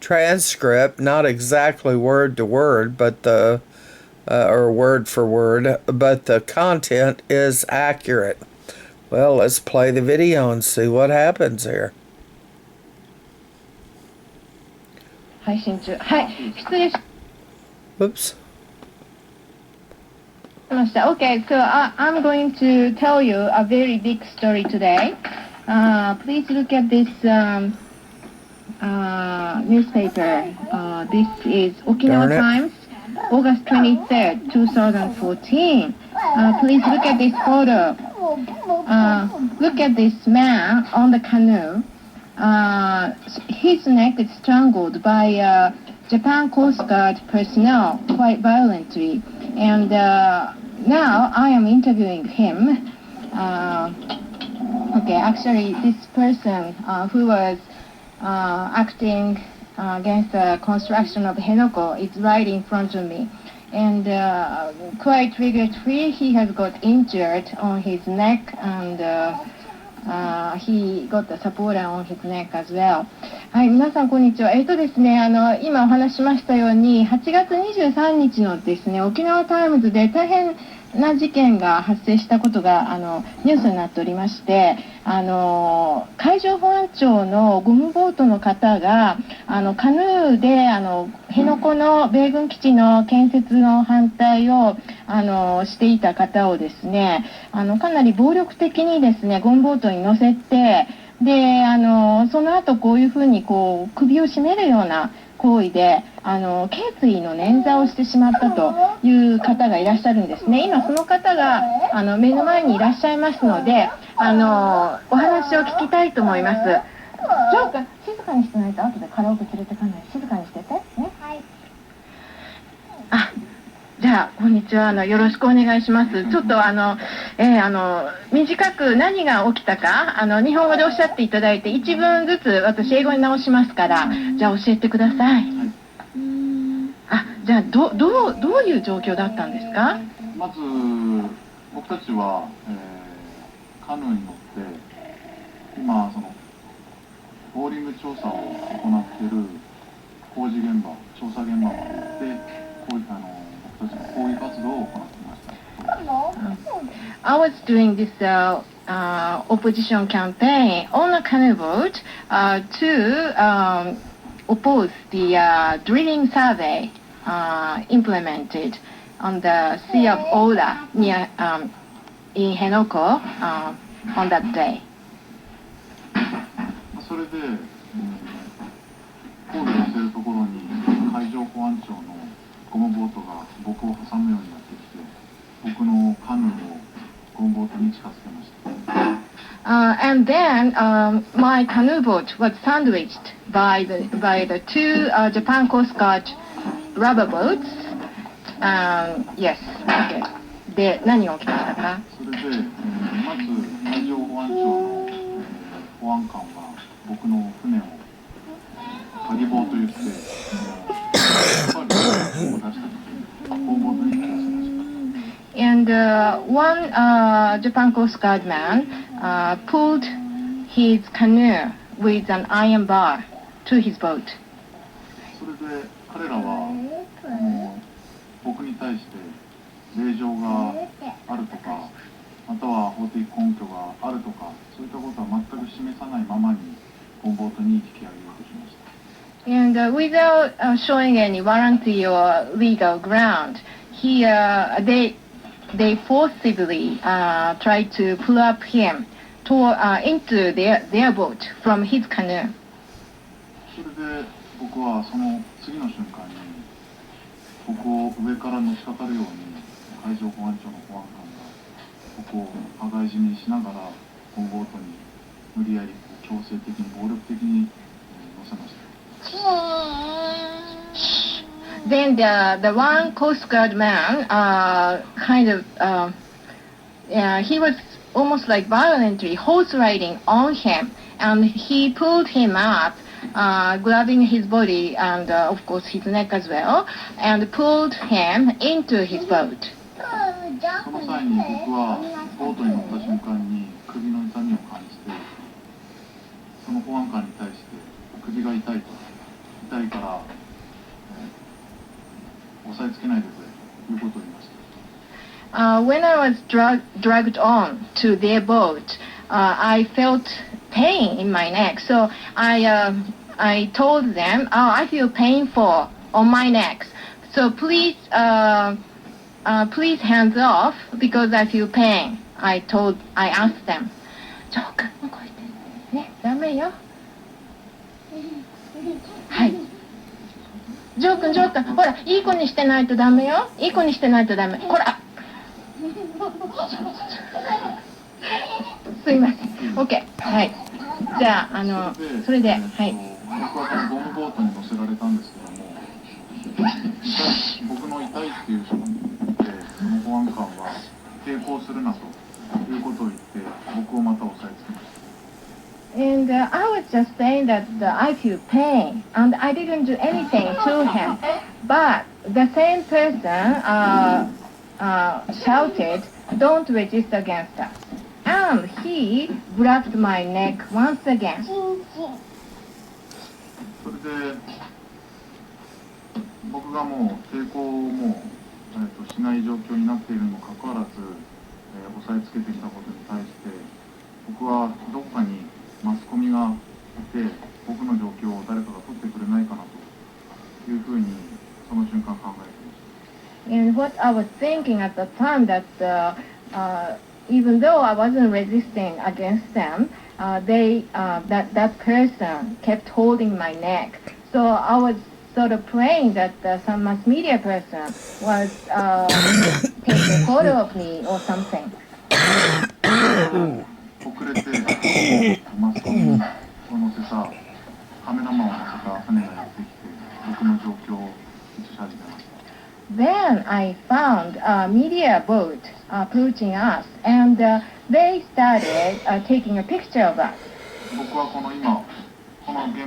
transcript, not exactly word to word, but or word for word, but the content is accurate. Well, let's play the video and see what happens here. 配信中。はい、失礼し Oops. ました。Okay, so I'm going to tell you a very big story today. Please look at this newspaper. This is Okinawa Times, August 23rd, 2014. Please look at this photo. Look at this man on the canoe. His neck is strangled by Japan Coast Guard personnel quite violently. And now I am interviewing him. Okay, actually this person who was acting against the construction of Henoko is right in front of me. And quite regretfully, he has got injured on his neck, and he got the supporter on his neck as well. はい、皆さんこんにちは。ですね、今お話ししましたように、8月23日のですね、沖縄タイムズで大変な事件が発生したことがニュースになっておりまして、海上保安庁のゴムボートの方がカヌーで辺野古の米軍基地の建設の反対をしていた方をですね、かなり暴力的にですねゴムボートに乗せて、でその後こういうふうにこう首を絞めるような行為で頸椎の捻挫をしてしまったという方がいらっしゃるんですね。今その方が目の前にいらっしゃいますのでお話を聞きたいと思います。静かにしてないと後でカラオケ連れてかない。静かにしててね。はい。じゃあこんにちは、よろしくお願いします。ちょっと短く何が起きたか日本語でおっしゃっていただいて一文ずつ私英語に直しますから、じゃあ教えてください。じゃあどういう状況だったんですか？まず僕たちは、カヌーに乗って今そのボーリング調査を行っている工事現場、調査現場まで行って僕たちの抗議活動を行っていました。I was doing this opposition campaign on a canoe boat to oppose the drilling survey implemented on the Sea of Ola near in Henoko on that day. それで、抗議をしているところに海上保安庁のゴムボートが僕を挟むようになってきて、僕のカヌーをゴムボートに近づけました。And then my canoe boat was sandwiched by the two Japan Coast Guard rubber boats. Yes. Okay. で何が起きましたか？それで、まず海上保安庁の、保安官が僕の船を鍵棒と言って、And one Japan Coast Guard man pulled his canoe with an iron bar to his boat. それで彼らは僕に対して令状があるとか、または法的根拠があるとか、そういったことは全く示さないままにゴムボートに引き上げようとしました。And without showing any warranty or legal ground, they forcibly tried to pull up him into their boat from his canoe. それで僕はその次の瞬間に僕を上からのしかかるように海上保安庁の保安官が僕を羽交い締めにしながらゴムボートに無理やり強制的に暴力的に乗せました。Then the one Coast Guard man he was almost like violently horse riding on him, and he pulled him up, grabbing his body and of course his neck as well, and pulled him into his boat. その際に僕はボートに乗った瞬間に首の痛みを感じて、その保安官に対して首が痛いと言ったいから、押さえつけないでくれということを言いました。When I was dragged on to their boat, I felt pain in my neck. So I told them, "Oh, I feel painful on my neck. So please hands off because I feel pain." I asked them. ジョー君もこう言ってね、ダメよ。はい。ジョー君、ほら、いい子にしてないとダメよ。いい子にしてないとダメ。こら。すいません。OK。はい。じゃあ、それで、はい。僕はこのゴムボートに乗せられたんですけども、僕の痛いっていう人がいて、その保安官は抵抗するなということを言って、僕をまた押さえつけました。And I was just saying that I feel pain, and I didn't do anything to him. But the same person shouted, "Don't resist against us." And he grabbed my neck once again. それで僕がもう抵抗をしない状況になっているにもかかわらず、押さえつけてきたことに対して僕はどこかにマスコミがいて僕の状況を誰かが取ってくれないかなというふうにその瞬間考えていました。 And what I was thinking at the time that even though I wasn't resisting against them, that person kept holding my neck. So I was sort of praying that some mass media person was taking a photo of me or something. 遅れてマスコミを乗せたカメラマンを乗せた船がやってきて僕の状況を映し始めました。 Then I found a media boat approaching us, and they started taking a picture of us. 僕はこの現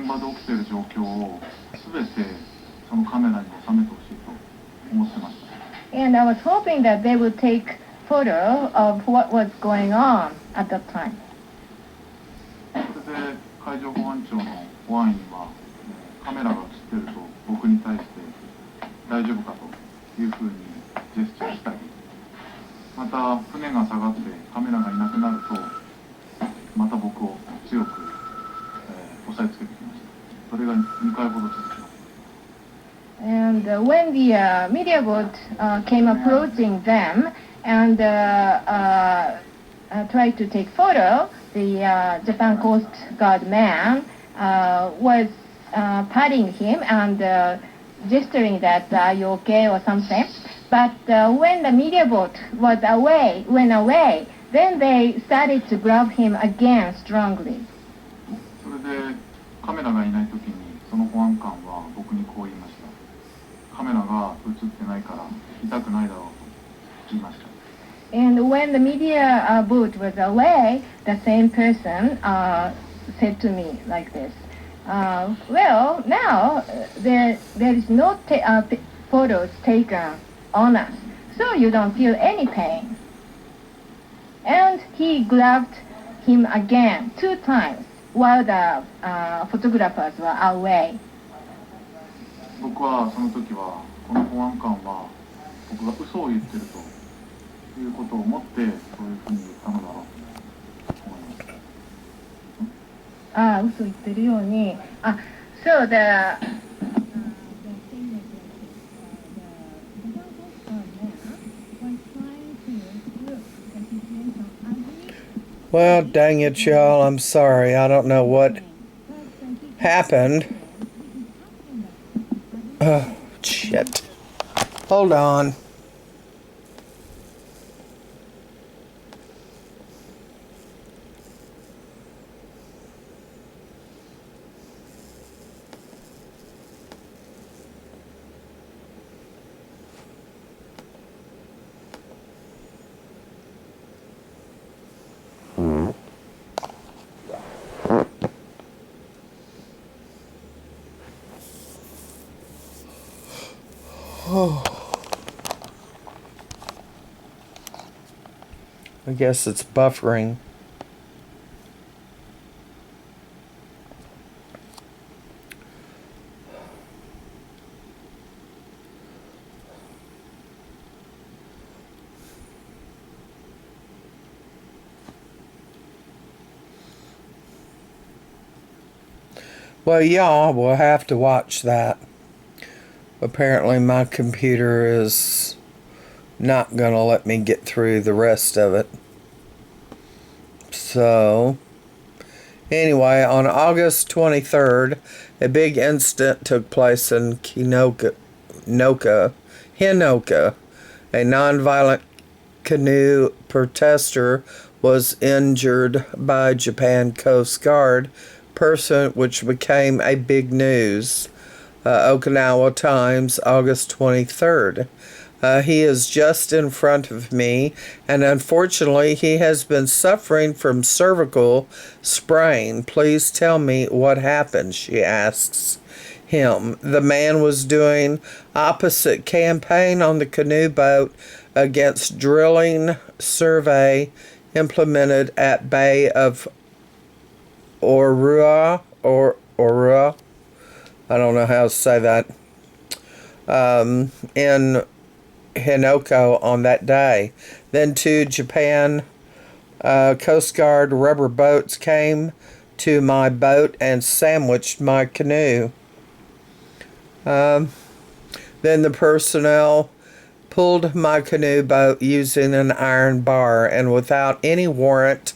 場で起きている状況を全てそのカメラに収めてほしいと思ってました。 And I was hoping that they would take photo of what was going on at that time. それで海上保安庁の保安員はカメラが映っていると僕に対して大丈夫かというふうにジェスチャーしたり、また船が下がってカメラがいなくなるとまた僕を強く、押さえつけてきました。それが2回ほど続きました。 And when the media boat came approaching them and tried to take photo, the Japan Coast Guard man was patting him and gesturing that are you okay or something. But when the media boat went away, then they started to grab him again strongly. それでカメラがいない時にその保安官は僕にこう言いました。カメラが映ってないから痛くないだろうと言いました。 And when the media boat was away, the same person said to me like this. Well, now there is no photos taken on us, so you don't feel any pain. And he grabbed him again 2 times while the photographers were away. 僕はその時はこの保安官は僕が嘘を言ってるということを思ってそういうふうに言ったのだろうと思います。嘘言ってるように。So the Well, dang it, y'all. I'm sorry. I don't know what happened. Oh, shit. Hold on. I guess it's buffering. Well, y'all will have to watch that. Apparently, my computer is not going to let me get through the rest of it. So, anyway, on August 23rd, a big incident took place in Hinoka. A nonviolent canoe protester was injured by Japan Coast Guard person, which became a big news. Okinawa Times, August 23rd. He is just in front of me, and unfortunately, he has been suffering from cervical sprain. Please tell me what happened, she asks him. The man was doing opposite campaign on the canoe boat against drilling survey implemented at Bay of Orua. I don't know how to say that. In Hinoko on that day. Then two Japan Coast Guard rubber boats came to my boat and sandwiched my canoe. Then the personnel pulled my canoe boat using an iron bar, and without any warrant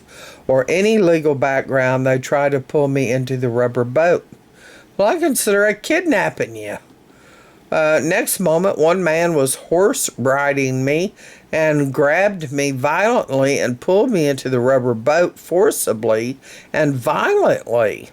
or any legal background, they tried to pull me into the rubber boat. Well, I consider it kidnapping you. Next moment, one man was horse riding me and grabbed me violently and pulled me into the rubber boat forcibly and violently.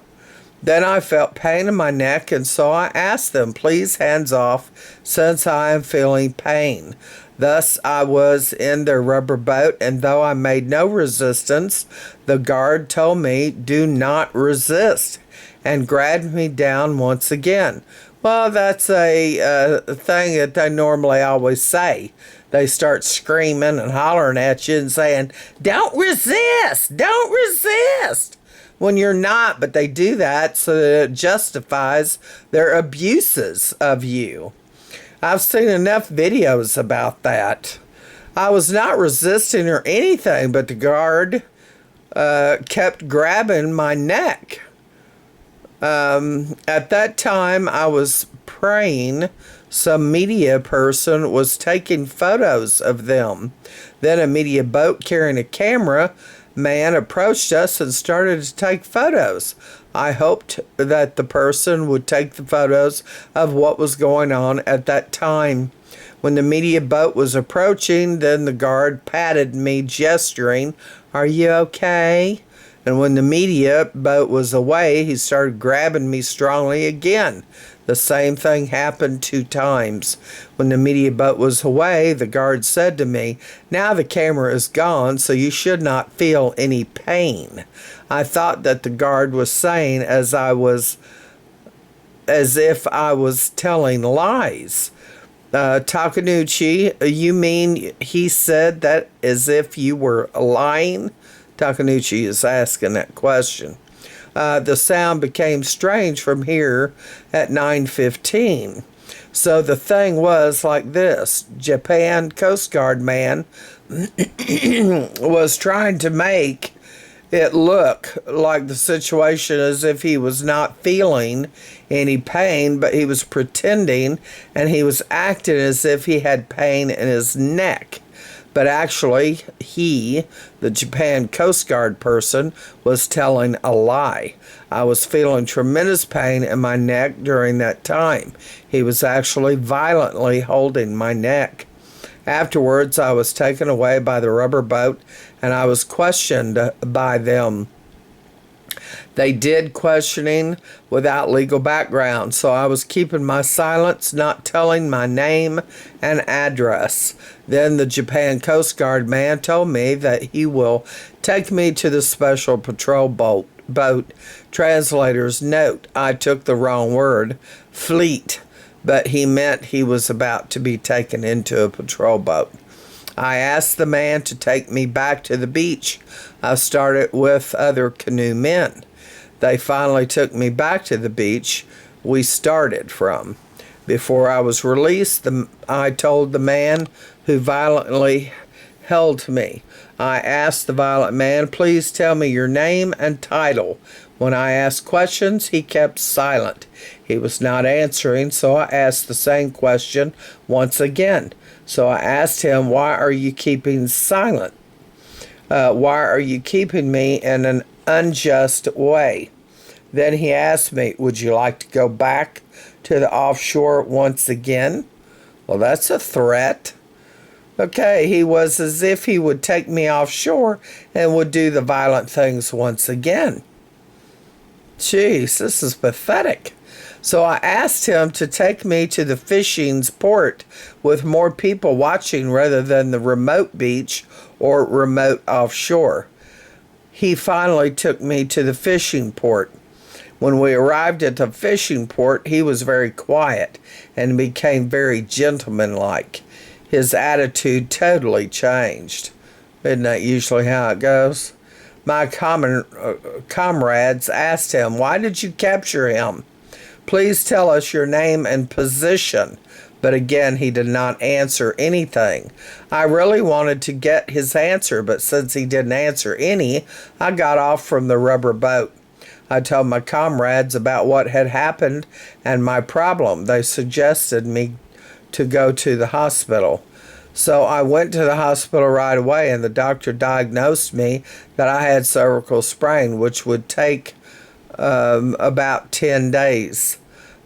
Then I felt pain in my neck, and so I asked them, please hands off, since I am feeling pain. Thus I was in their rubber boat, and though I made no resistance, the guard told me, do not resist, and grabbed me down once again. Well, that's a thing that they normally always say. They start screaming and hollering at you and saying, don't resist, don't resist, when you're not, but they do that so that it justifies their abuses of you. I've seen enough videos about that. I was not resisting or anything, but the guard kept grabbing my neck. At that time, I was praying. Some media person was taking photos of them. Then a media boat carrying a camera man approached us and started to take photos. I hoped that the person would take the photos of what was going on at that time. When the media boat was approaching, then the guard patted me, gesturing, are you okay? And when the media boat was away, he started grabbing me strongly again. The same thing happened 2 times. When the media boat was away, the guard said to me, now the camera is gone, so you should not feel any pain. I thought that the guard was saying as if I was telling lies. Takenuchi, you mean he said that as if you were lying? Takenuchi is asking that question. The sound became strange from here at 9:15. So the thing was like this. Japan Coast Guard man was trying to make it look like the situation as if he was not feeling any pain, but he was pretending, and he was acting as if he had pain in his neck. But actually, he, the Japan Coast Guard person, was telling a lie. I was feeling tremendous pain in my neck during that time. He was actually violently holding my neck. Afterwards, I was taken away by the rubber boat, and I was questioned by them. They did questioning without legal background, so I was keeping my silence, not telling my name and address. Then the Japan Coast Guard man told me that he will take me to the special patrol boat. Translator's note, I took the wrong word, fleet, but he meant he was about to be taken into a patrol boat. I asked the man to take me back to the beach. I started with other canoe men. They finally took me back to the beach we started from. Before I was released, I told the man who violently held me. I asked the violent man, please tell me your name and title. When I asked questions, he kept silent. He was not answering, so I asked the same question once again. So I asked him, "Why are you keeping silent? Why are you keeping me in an unjust way?" Then he asked me, "Would you like to go back to the offshore once again?" Well, that's a threat. Okay, he was as if he would take me offshore and would do the violent things once again. Jeez, this is pathetic. So I asked him to take me to the fishing port with more people watching rather than the remote beach or remote offshore. He finally took me to the fishing port. When we arrived at the fishing port, he was very quiet and became very gentlemanlike. His attitude totally changed. Isn't that usually how it goes? My comrades asked him, "Why did you capture him? Please tell us your name and position." But again, he did not answer anything. I really wanted to get his answer, but since he didn't answer any, I got off from the rubber boat. I told my comrades about what had happened and my problem. They suggested me to go to the hospital. So I went to the hospital right away, and the doctor diagnosed me that I had cervical sprain, which would take about 10 days,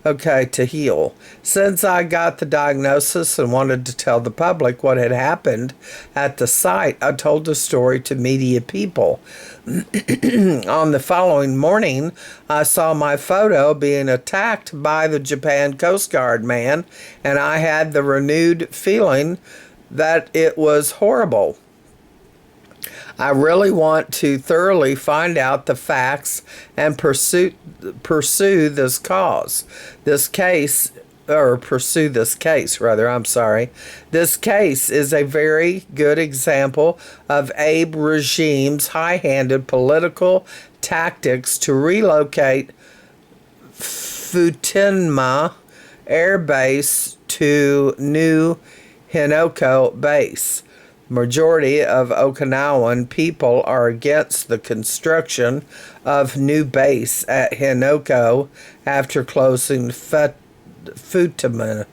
to heal. Since I got the diagnosis and wanted to tell the public what had happened at the site, I told the story to media people. On the following morning, I saw my photo being attacked by the Japan Coast Guard man, and I had the renewed feeling that it was horrible. I really want to thoroughly find out the facts and pursue this cause. This case is a very good example of Abe regime's high-handed political tactics to relocate Futenma Air Base to New Hinoko Base. Majority of Okinawan people are against the construction of new base at Hinoko after closing Futenma.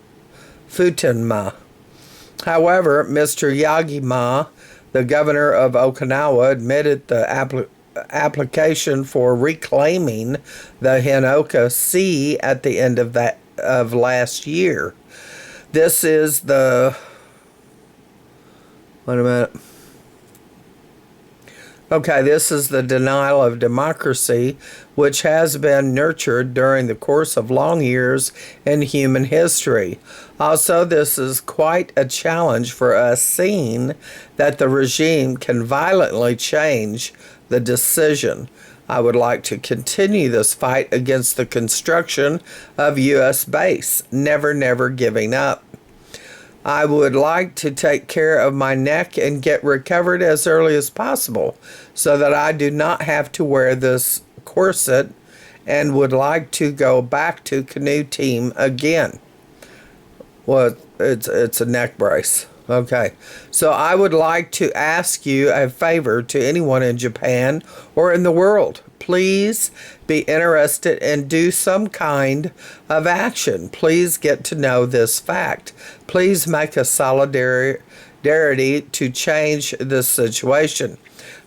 However, Mr. Yagima, the governor of Okinawa, admitted the application for reclaiming the Hinoko Sea at the end of last year. This is the this is the denial of democracy, which has been nurtured during the course of long years in human history. Also, this is quite a challenge for us, seeing that the regime can violently change the decision. I would like to continue this fight against the construction of U.S. base, never giving up. I would like to take care of my neck and get recovered as early as possible so that I do not have to wear this corset, and would like to go back to canoe team again. Well, it's a neck brace. Okay. So I would like to ask you a favor to anyone in Japan or in the world. Please be interested and do some kind of action. Please get to know this fact. Please make a solidarity to change this situation.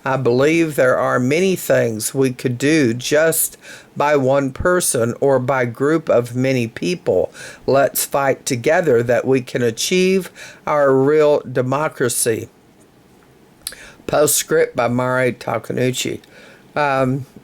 I believe there are many things we could do just by one person or by group of many people. Let's fight together that we can achieve our real democracy. Postscript by Mari Takenuchi.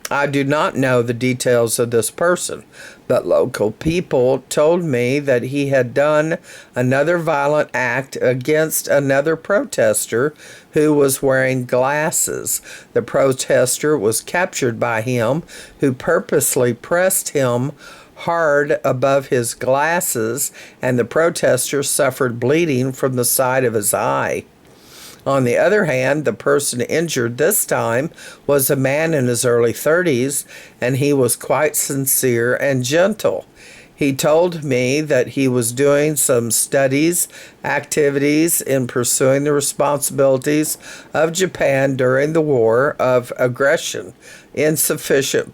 I do not know the details of this person, but local people told me that he had done another violent act against another protester who was wearing glasses. The protester was captured by him, who purposely pressed him hard above his glasses, and the protester suffered bleeding from the side of his eye. On the other hand, the person injured this time was a man in his early 30s, and he was quite sincere and gentle. He told me that he was doing some activities in pursuing the responsibilities of Japan during the war of aggression. Insufficient